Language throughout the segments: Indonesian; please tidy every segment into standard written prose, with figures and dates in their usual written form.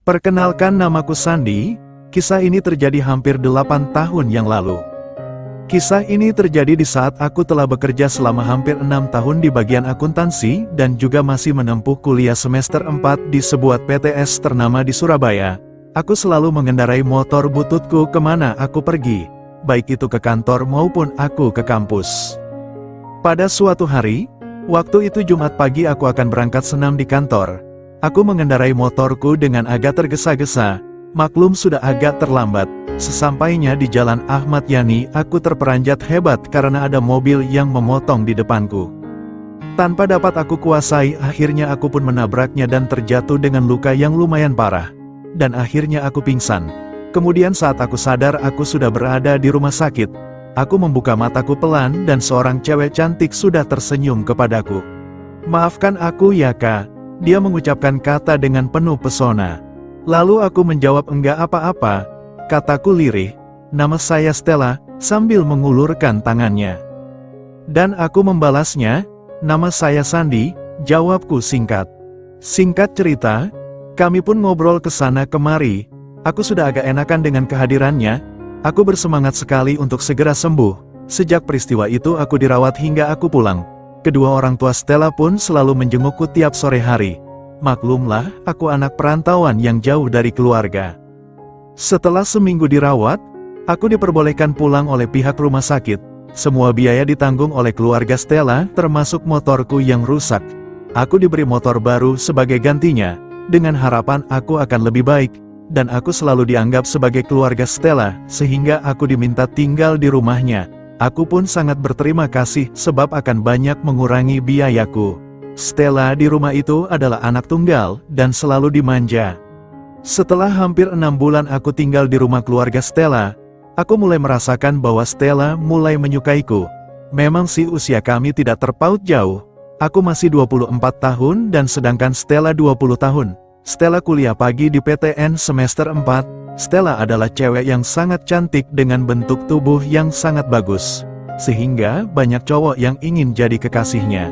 Perkenalkan, namaku Sandy. Kisah ini terjadi hampir 8 tahun yang lalu. Kisah ini terjadi di saat aku telah bekerja selama hampir 6 tahun di bagian akuntansi dan juga masih menempuh kuliah semester 4 di sebuah PTS ternama di Surabaya. Aku selalu mengendarai motor bututku kemana aku pergi, baik itu ke kantor maupun aku ke kampus. Pada suatu hari, waktu itu Jumat pagi, aku akan berangkat senam di kantor. Aku mengendarai motorku dengan agak tergesa-gesa, maklum sudah agak terlambat. Sesampainya di Jalan Ahmad Yani, aku terperanjat hebat karena ada mobil yang memotong di depanku. Tanpa dapat aku kuasai, akhirnya aku pun menabraknya dan terjatuh dengan luka yang lumayan parah. Dan akhirnya aku pingsan. Kemudian saat aku sadar aku sudah berada di rumah sakit. Aku membuka mataku pelan dan seorang cewek cantik sudah tersenyum kepadaku. "Maafkan aku ya Kak," dia mengucapkan kata dengan penuh pesona. Lalu aku menjawab, "Enggak apa-apa," kataku lirih. "Nama saya Stella," sambil mengulurkan tangannya. Dan aku membalasnya, "Nama saya Sandy," jawabku singkat. Singkat cerita, kami pun ngobrol ke sana kemari. Aku sudah agak enakan dengan kehadirannya. Aku bersemangat sekali untuk segera sembuh. Sejak peristiwa itu aku dirawat hingga aku pulang. Kedua orang tua Stella pun selalu menjengukku tiap sore hari. Maklumlah, aku anak perantauan yang jauh dari keluarga. Setelah seminggu dirawat, aku diperbolehkan pulang oleh pihak rumah sakit. Semua biaya ditanggung oleh keluarga Stella, termasuk motorku yang rusak. Aku diberi motor baru sebagai gantinya, dengan harapan aku akan lebih baik, dan aku selalu dianggap sebagai keluarga Stella, sehingga aku diminta tinggal di rumahnya. Aku pun sangat berterima kasih sebab akan banyak mengurangi biayaku. Stella di rumah itu adalah anak tunggal dan selalu dimanja. Setelah hampir 6 bulan aku tinggal di rumah keluarga Stella, aku mulai merasakan bahwa Stella mulai menyukaiku. Memang sih usia kami tidak terpaut jauh. Aku masih 24 tahun dan sedangkan Stella 20 tahun. Stella kuliah pagi di PTN semester 4. Stella adalah cewek yang sangat cantik dengan bentuk tubuh yang sangat bagus, sehingga banyak cowok yang ingin jadi kekasihnya.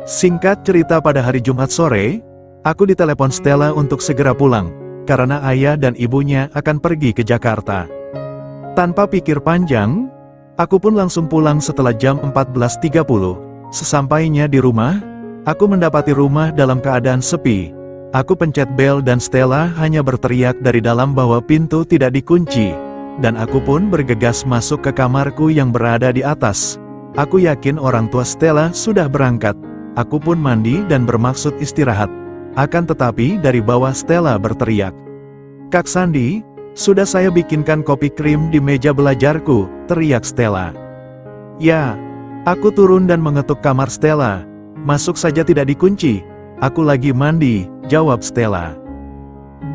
Singkat cerita, pada hari Jumat sore, aku ditelepon Stella untuk segera pulang, karena ayah dan ibunya akan pergi ke Jakarta. Tanpa pikir panjang, aku pun langsung pulang setelah jam 14.30. Sesampainya di rumah, aku mendapati rumah dalam keadaan sepi. Aku pencet bel dan Stella hanya berteriak dari dalam bahwa pintu tidak dikunci. Dan aku pun bergegas masuk ke kamarku yang berada di atas. Aku yakin orang tua Stella sudah berangkat. Aku pun mandi dan bermaksud istirahat. Akan tetapi dari bawah Stella berteriak, "Kak Sandy, sudah saya bikinkan kopi krim di meja belajarku," teriak Stella. "Ya." Aku turun dan mengetuk kamar Stella. "Masuk saja, tidak dikunci. Aku lagi mandi," jawab Stella.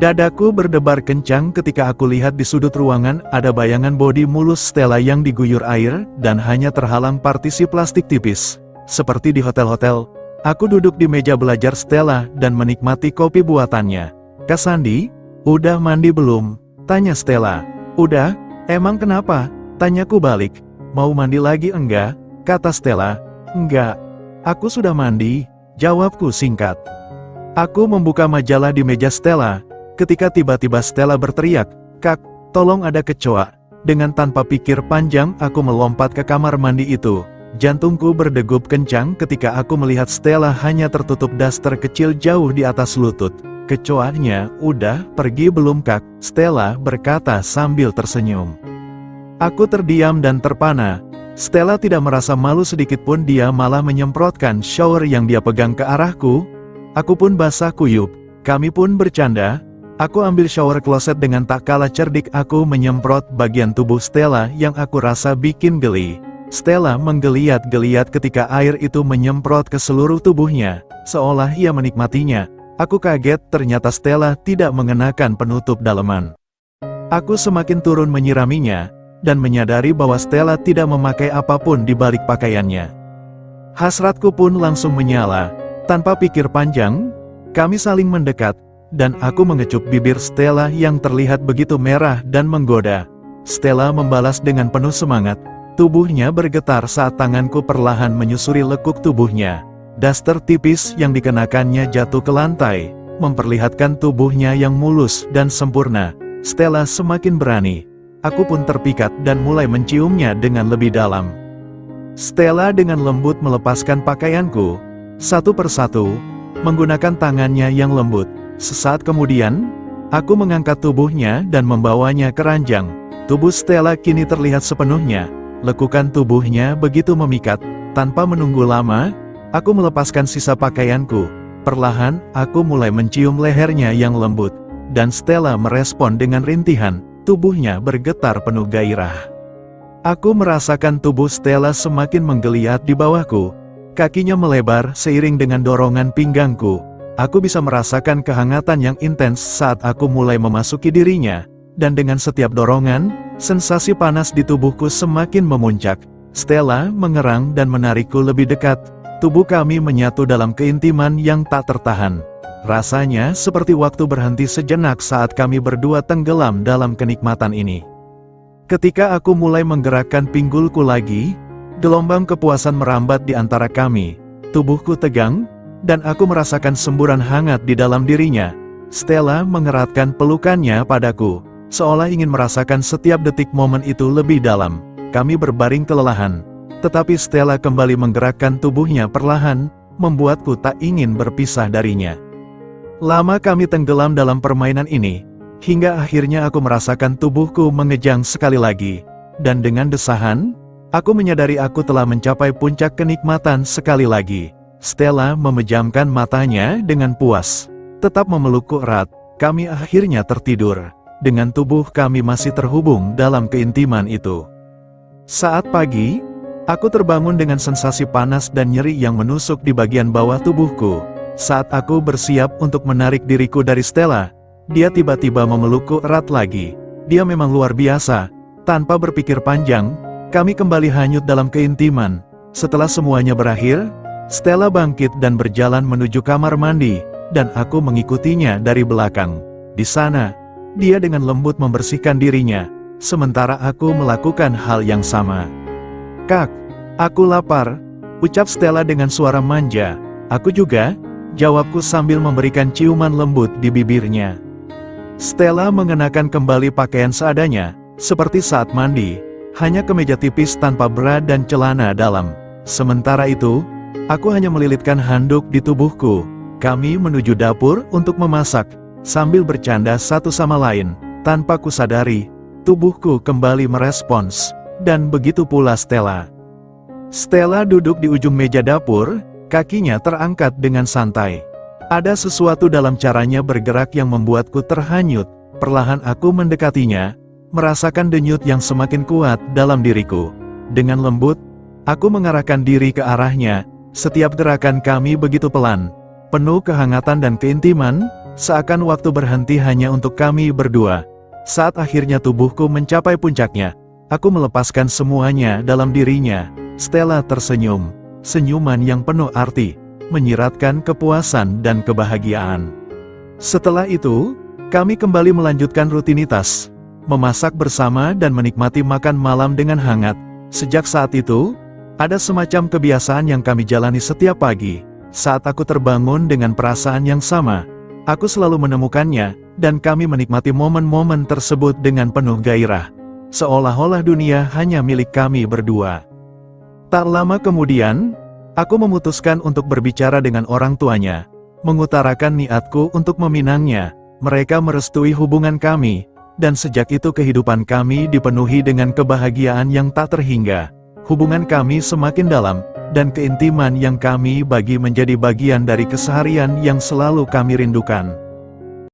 Dadaku berdebar kencang ketika aku lihat di sudut ruangan ada bayangan bodi mulus Stella yang diguyur air dan hanya terhalang partisi plastik tipis. Seperti di hotel-hotel, aku duduk di meja belajar Stella dan menikmati kopi buatannya. "Kak Sandy, udah mandi belum?" tanya Stella. "Udah." "Emang kenapa?" tanyaku balik. "Mau mandi lagi enggak?" kata Stella. "Enggak. Aku sudah mandi," jawabku singkat. Aku membuka majalah di meja Stella, ketika tiba-tiba Stella berteriak, "Kak, tolong ada kecoa." Dengan tanpa pikir panjang aku melompat ke kamar mandi itu. Jantungku berdegup kencang ketika aku melihat Stella hanya tertutup daster kecil jauh di atas lutut. "Kecoanya udah pergi belum Kak?" Stella berkata sambil tersenyum. Aku terdiam dan terpana. Stella tidak merasa malu sedikitpun, dia malah menyemprotkan shower yang dia pegang ke arahku. Aku pun basah kuyup. Kami pun bercanda. Aku ambil shower kloset dengan tak kalah cerdik aku menyemprot bagian tubuh Stella yang aku rasa bikin geli. Stella menggeliat-geliat ketika air itu menyemprot ke seluruh tubuhnya, seolah ia menikmatinya. Aku kaget, ternyata Stella tidak mengenakan penutup daleman. Aku semakin turun menyiraminya, dan menyadari bahwa Stella tidak memakai apapun di balik pakaiannya. Hasratku pun langsung menyala. Tanpa pikir panjang, kami saling mendekat, dan aku mengecup bibir Stella yang terlihat begitu merah dan menggoda. Stella membalas dengan penuh semangat. Tubuhnya bergetar saat tanganku perlahan menyusuri lekuk tubuhnya. Daster tipis yang dikenakannya jatuh ke lantai, memperlihatkan tubuhnya yang mulus dan sempurna. Stella semakin berani. Aku pun terpikat dan mulai menciumnya dengan lebih dalam. Stella dengan lembut melepaskan pakaianku, satu persatu, menggunakan tangannya yang lembut. Sesaat kemudian, aku mengangkat tubuhnya dan membawanya ke ranjang. Tubuh Stella kini terlihat sepenuhnya. Lekukan tubuhnya begitu memikat. Tanpa menunggu lama, aku melepaskan sisa pakaianku. Perlahan, aku mulai mencium lehernya yang lembut. Dan Stella merespon dengan rintihan. Tubuhnya bergetar penuh gairah. Aku merasakan tubuh Stella semakin menggeliat di bawahku. Kakinya melebar seiring dengan dorongan pinggangku. Aku bisa merasakan kehangatan yang intens saat aku mulai memasuki dirinya. Dan dengan setiap dorongan, sensasi panas di tubuhku semakin memuncak. Stella mengerang dan menarikku lebih dekat. Tubuh kami menyatu dalam keintiman yang tak tertahan. Rasanya seperti waktu berhenti sejenak saat kami berdua tenggelam dalam kenikmatan ini. Ketika aku mulai menggerakkan pinggulku lagi, gelombang kepuasan merambat di antara kami. Tubuhku tegang, dan aku merasakan semburan hangat di dalam dirinya. Stella mengeratkan pelukannya padaku, seolah ingin merasakan setiap detik momen itu lebih dalam. Kami berbaring kelelahan, tetapi Stella kembali menggerakkan tubuhnya perlahan, membuatku tak ingin berpisah darinya. Lama kami tenggelam dalam permainan ini, hingga akhirnya aku merasakan tubuhku mengejang sekali lagi. Dan dengan desahan, aku menyadari aku telah mencapai puncak kenikmatan sekali lagi. Stella memejamkan matanya dengan puas. Tetap memelukku erat, kami akhirnya tertidur. Dengan tubuh kami masih terhubung dalam keintiman itu. Saat pagi, aku terbangun dengan sensasi panas dan nyeri yang menusuk di bagian bawah tubuhku. Saat aku bersiap untuk menarik diriku dari Stella, dia tiba-tiba memelukku erat lagi. Dia memang luar biasa. Tanpa berpikir panjang, kami kembali hanyut dalam keintiman. Setelah semuanya berakhir, Stella bangkit dan berjalan menuju kamar mandi, dan aku mengikutinya dari belakang. Di sana, dia dengan lembut membersihkan dirinya, sementara aku melakukan hal yang sama. "Kak, aku lapar," ucap Stella dengan suara manja. "Aku juga," jawabku sambil memberikan ciuman lembut di bibirnya. Stella mengenakan kembali pakaian seadanya, seperti saat mandi, hanya kemeja tipis tanpa bra dan celana dalam. Sementara itu, aku hanya melilitkan handuk di tubuhku. Kami menuju dapur untuk memasak, sambil bercanda satu sama lain. Tanpa kusadari, tubuhku kembali merespons, dan begitu pula Stella. Stella duduk di ujung meja dapur, kakinya terangkat dengan santai. Ada sesuatu dalam caranya bergerak yang membuatku terhanyut. Perlahan aku mendekatinya, merasakan denyut yang semakin kuat dalam diriku. Dengan lembut, aku mengarahkan diri ke arahnya. Setiap gerakan kami begitu pelan, penuh kehangatan dan keintiman, seakan waktu berhenti hanya untuk kami berdua. Saat akhirnya tubuhku mencapai puncaknya, aku melepaskan semuanya dalam dirinya. Stella tersenyum. Senyuman yang penuh arti, menyiratkan kepuasan dan kebahagiaan. Setelah itu, kami kembali melanjutkan rutinitas, memasak bersama dan menikmati makan malam dengan hangat. Sejak saat itu, ada semacam kebiasaan yang kami jalani setiap pagi. Saat aku terbangun dengan perasaan yang sama, aku selalu menemukannya, dan kami menikmati momen-momen tersebut dengan penuh gairah. Seolah-olah dunia hanya milik kami berdua. Tak lama kemudian, aku memutuskan untuk berbicara dengan orang tuanya, mengutarakan niatku untuk meminangnya. Mereka merestui hubungan kami, dan sejak itu kehidupan kami dipenuhi dengan kebahagiaan yang tak terhingga. Hubungan kami semakin dalam, dan keintiman yang kami bagi menjadi bagian dari keseharian yang selalu kami rindukan.